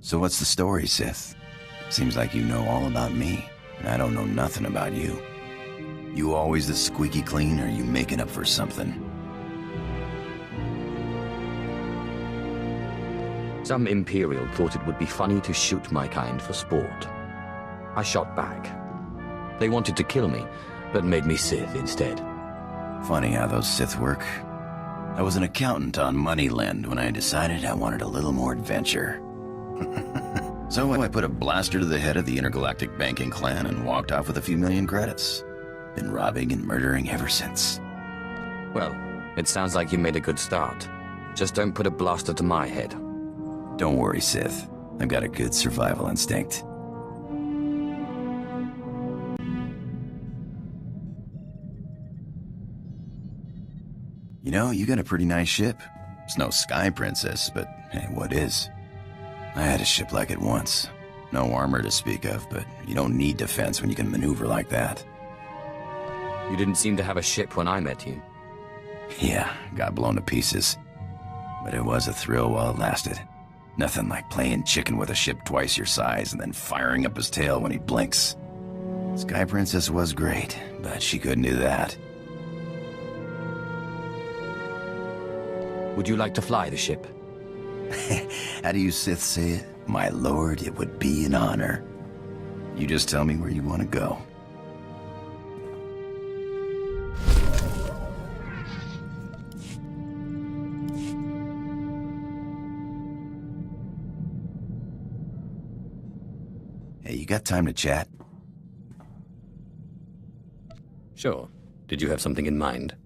So what's the story, Sith? Seems like you know all about me, and I don't know nothing about you. You always this squeaky clean, or are you making up for something? Some Imperial thought it would be funny to shoot my kind for sport. I shot back. They wanted to kill me, but made me Sith instead. Funny how those Sith work. I was an accountant on Moneyland when I decided I wanted a little more adventure. So I put a blaster to the head of the intergalactic banking clan and walked off with a few million credits. Been robbing and murdering ever since. Well, it sounds like you made a good start. Just don't put a blaster to my head. Don't worry, Sith. I've got a good survival instinct. You know, you got a pretty nice ship. It's no Sky Princess, but hey, what is? I had a ship like it once. No armor to speak of, but you don't need defense when you can maneuver like that. You didn't seem to have a ship when I met you. Yeah, got blown to pieces. But it was a thrill while it lasted. Nothing like playing chicken with a ship twice your size and then firing up his tail when he blinks. Sky Princess was great, but she couldn't do that. Would you like to fly the ship? How do you Sith say it? My lord, it would be an honor. You just tell me where you want to go. Hey, you got time to chat? Sure. Did you have something in mind?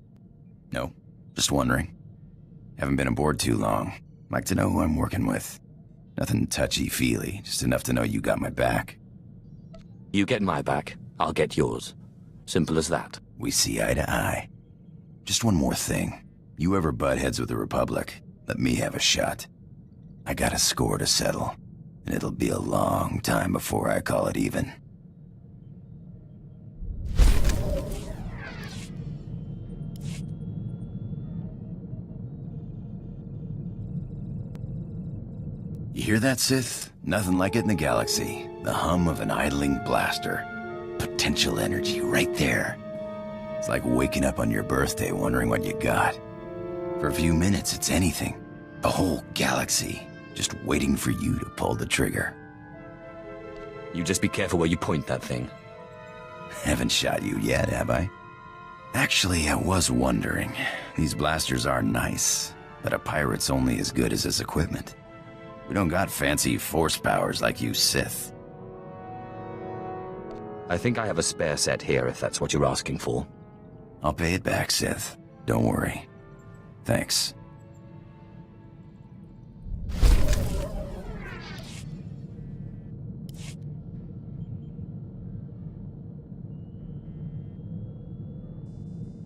No, just wondering. Haven't been aboard too long. Like to know who I'm working with. Nothing touchy-feely, just enough to know you got my back. You get my back, I'll get yours. Simple as that. We see eye to eye. Just one more thing. You ever butt heads with the Republic, let me have a shot. I got a score to settle, and it'll be a long time before I call it even. You hear that, Sith? Nothing like it in the galaxy. The hum of an idling blaster. Potential energy right there. It's like waking up on your birthday wondering what you got. For a few minutes, it's anything. The whole galaxy, just waiting for you to pull the trigger. You just be careful where you point that thing. Haven't shot you yet, have I? Actually, I was wondering. These blasters are nice, but a pirate's only as good as his equipment. We don't got fancy force powers like you Sith. I think I have a spare set here if that's what you're asking for. I'll pay it back, Sith. Don't worry. Thanks.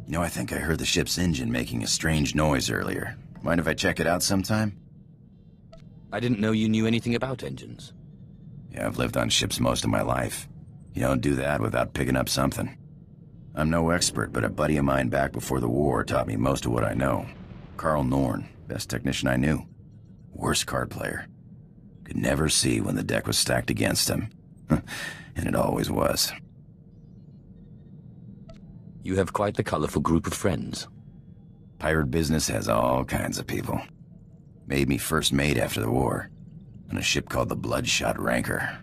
You know, I think I heard the ship's engine making a strange noise earlier. Mind if I check it out sometime? I didn't know you knew anything about engines. Yeah, I've lived on ships most of my life. You don't do that without picking up something. I'm no expert, but a buddy of mine back before the war taught me most of what I know. Carl Norn, best technician I knew. Worst card player. Could never see when the deck was stacked against him. And it always was. You have quite the colorful group of friends. Pirate business has all kinds of people. Made me first mate after the war, on a ship called the Bloodshot Ranker.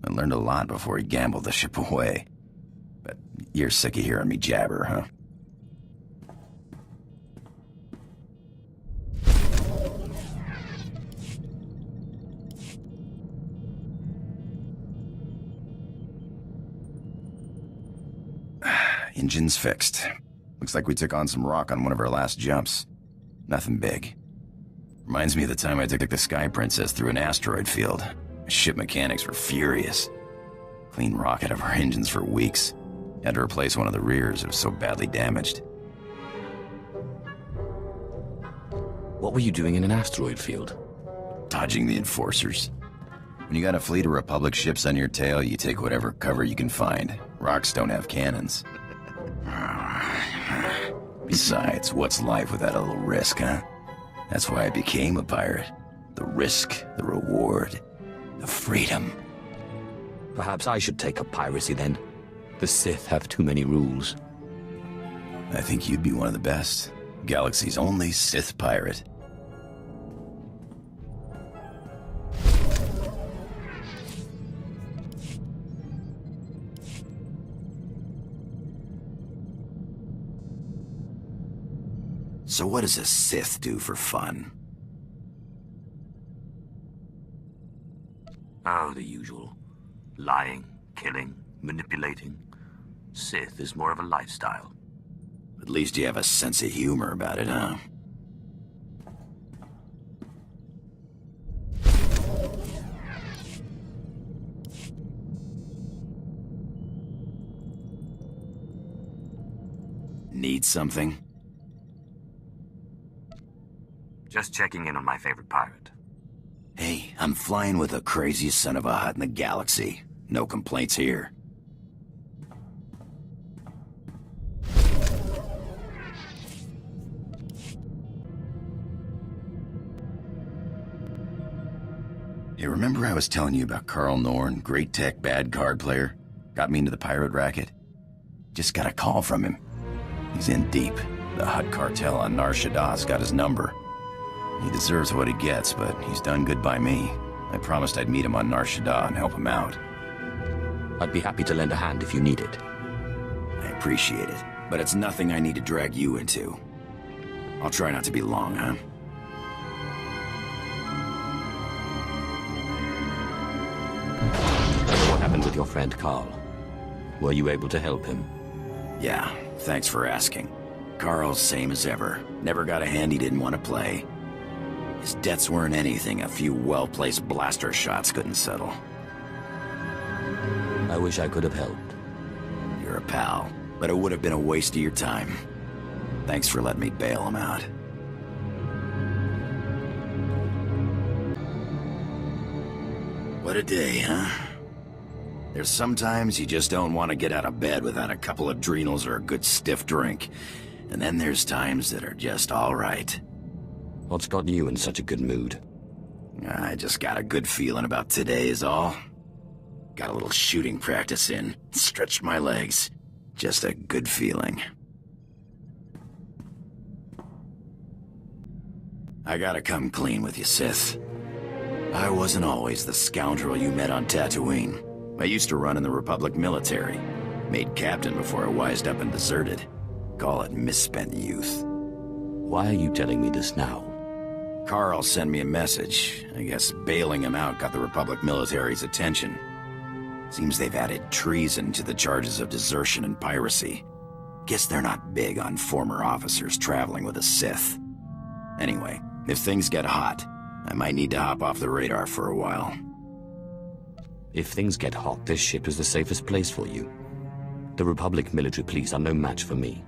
I learned a lot before he gambled the ship away. But you're sick of hearing me jabber, huh? Engine's fixed. Looks like we took on some rock on one of our last jumps. Nothing big. Reminds me of the time I took the Sky Princess through an asteroid field. Ship mechanics were furious. Clean rock out of our engines for weeks. Had to replace one of the rears, it was so badly damaged. What were you doing in an asteroid field? Dodging the enforcers. When you got a fleet of Republic ships on your tail, you take whatever cover you can find. Rocks don't have cannons. Besides, what's life without a little risk, huh? That's why I became a pirate. The risk, the reward. The freedom. Perhaps I should take up piracy then. The Sith have too many rules. I think you'd be one of the best. Galaxy's only Sith pirate. So what does a Sith do for fun? Ah, the usual. Lying, killing, manipulating. Sith is more of a lifestyle. At least you have a sense of humor about it, huh? Need something? Just checking in on my favorite pirate. Hey, I'm flying with the craziest son of a hut in the galaxy. No complaints here. Hey, remember I was telling you about Carl Norn, great tech, bad card player? Got me into the pirate racket? Just got a call from him. He's in deep. The Hutt cartel on Nar Shaddah's got his number. He deserves what he gets, but he's done good by me. I promised I'd meet him on Nar Shaddaa and help him out. I'd be happy to lend a hand if you need it. I appreciate it, but it's nothing I need to drag you into. I'll try not to be long, huh? What happened with your friend Carl? Were you able to help him? Yeah, thanks for asking. Carl's same as ever. Never got a hand he didn't want to play. His debts weren't anything a few well-placed blaster shots couldn't settle. I wish I could have helped. You're a pal, but it would have been a waste of your time. Thanks for letting me bail him out. What a day, huh? There's sometimes you just don't want to get out of bed without a couple adrenals or a good stiff drink. And then there's times that are just all right. What's got you in such a good mood? I just got a good feeling about today is all. Got a little shooting practice in. Stretched my legs. Just a good feeling. I gotta come clean with you, Sith. I wasn't always the scoundrel you met on Tatooine. I used to run in the Republic military. Made captain before I wised up and deserted. Call it misspent youth. Why are you telling me this now? Carl sent me a message. I guess bailing him out got the Republic military's attention. Seems they've added treason to the charges of desertion and piracy. Guess they're not big on former officers traveling with a Sith. Anyway, if things get hot, I might need to hop off the radar for a while. If things get hot, this ship is the safest place for you. The Republic military police are no match for me.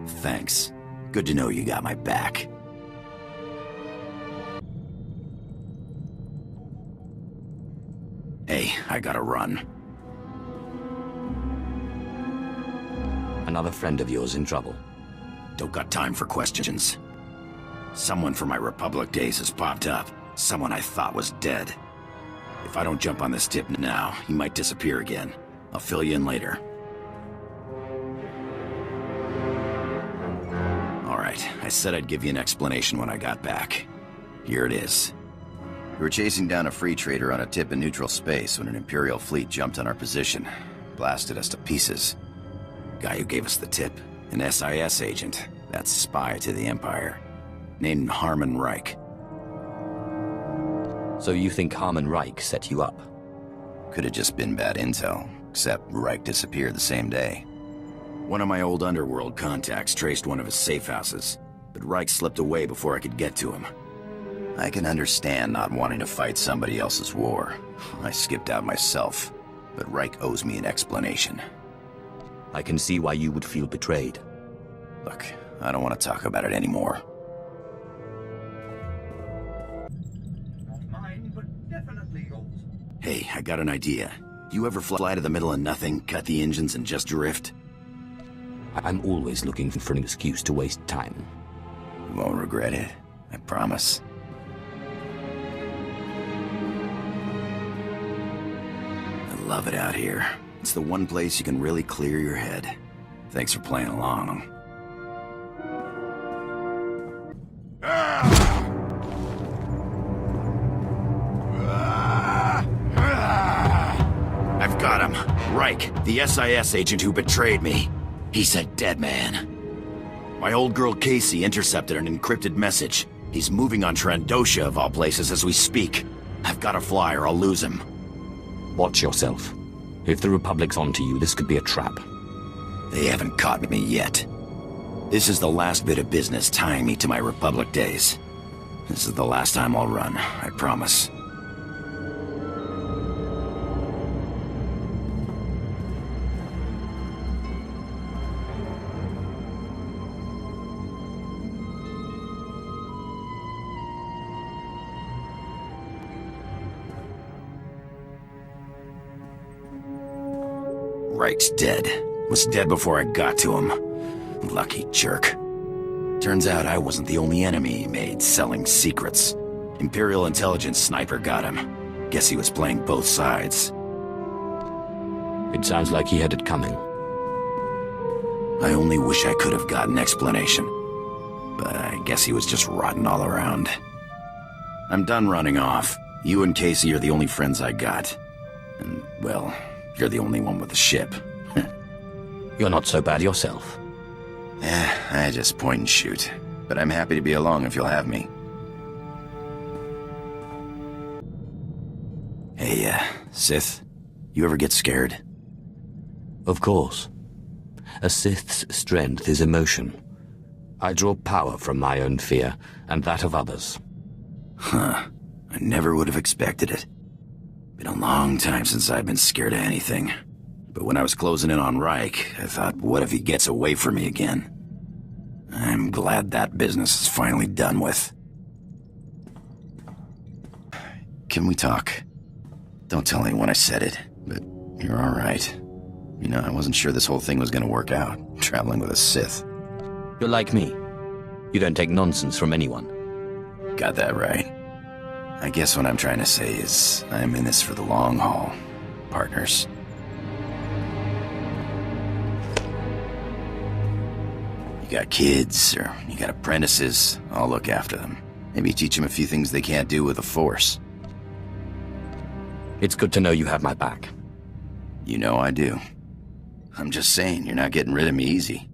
Thanks. Good to know you got my back. Hey, I gotta run. Another friend of yours in trouble. Don't got time for questions. Someone from my Republic days has popped up. Someone I thought was dead. If I don't jump on this tip now, he might disappear again. I'll fill you in later. Alright, I said I'd give you an explanation when I got back. Here it is. We were chasing down a free trader on a tip in neutral space when an Imperial fleet jumped on our position. Blasted us to pieces. Guy who gave us the tip, an SIS agent. That's spy to the Empire. Named Harmon Reich. So you think Harmon Reich set you up? Could have just been bad intel, except Reich disappeared the same day. One of my old underworld contacts traced one of his safe houses, but Reich slipped away before I could get to him. I can understand not wanting to fight somebody else's war. I skipped out myself, but Reich owes me an explanation. I can see why you would feel betrayed. Look, I don't want to talk about it anymore. Not mine, but definitely yours. Hey, I got an idea. Do you ever fly to the middle of nothing, cut the engines, and just drift? I'm always looking for an excuse to waste time. You won't regret it. I promise. love it out here. It's the one place you can really clear your head. Thanks for playing along. I've got him. Reich, the SIS agent who betrayed me. He's a dead man. My old girl Casey intercepted an encrypted message. He's moving on Trandosha, of all places, as we speak. I've got to fly or I'll lose him. Watch yourself. If the Republic's onto you, this could be a trap. They haven't caught me yet. This is the last bit of business tying me to my Republic days. This is the last time I'll run, I promise. Reich's dead. Was dead before I got to him. Lucky jerk. Turns out I wasn't the only enemy he made selling secrets. Imperial intelligence sniper got him. Guess he was playing both sides. It sounds like he had it coming. I only wish I could have gotten explanation. But I guess he was just rotten all around. I'm done running off. You and Casey are the only friends I got. And, well, you're the only one with a ship. You're not so bad yourself. I just point and shoot. But I'm happy to be along if you'll have me. Hey, Sith, you ever get scared? Of course. A Sith's strength is emotion. I draw power from my own fear, and that of others. Huh. I never would have expected it. Been a long time since I've been scared of anything. But when I was closing in on Reich, I thought, what if he gets away from me again? I'm glad that business is finally done with. Can we talk? Don't tell anyone I said it, but you're alright. You know, I wasn't sure this whole thing was gonna work out, traveling with a Sith. You're like me. You don't take nonsense from anyone. Got that right. I guess what I'm trying to say is, I'm in this for the long haul. Partners. You got kids, or you got apprentices, I'll look after them. Maybe teach them a few things they can't do with the Force. It's good to know you have my back. You know I do. I'm just saying, you're not getting rid of me easy.